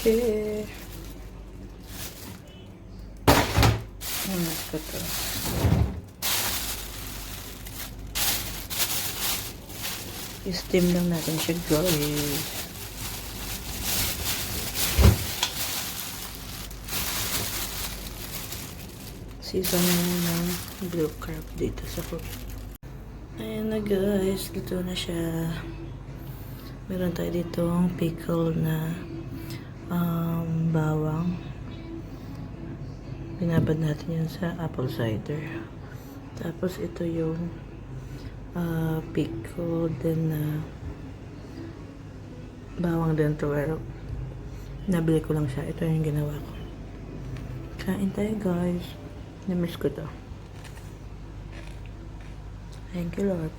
Che. Ano ko to? I-steam lang natin siya, guys. Season na ng blue crab dito sa cook. Ayan na, guys. Luto na siya. Meron tayo ditong pickle na bawang. Binabad natin yan sa apple cider. Tapos ito yung pickle din na bawang din to, pero nabili ko lang siya. Ito yung ginawa ko. Kain tayo, guys. Namiss ko to. Thank you, Lord.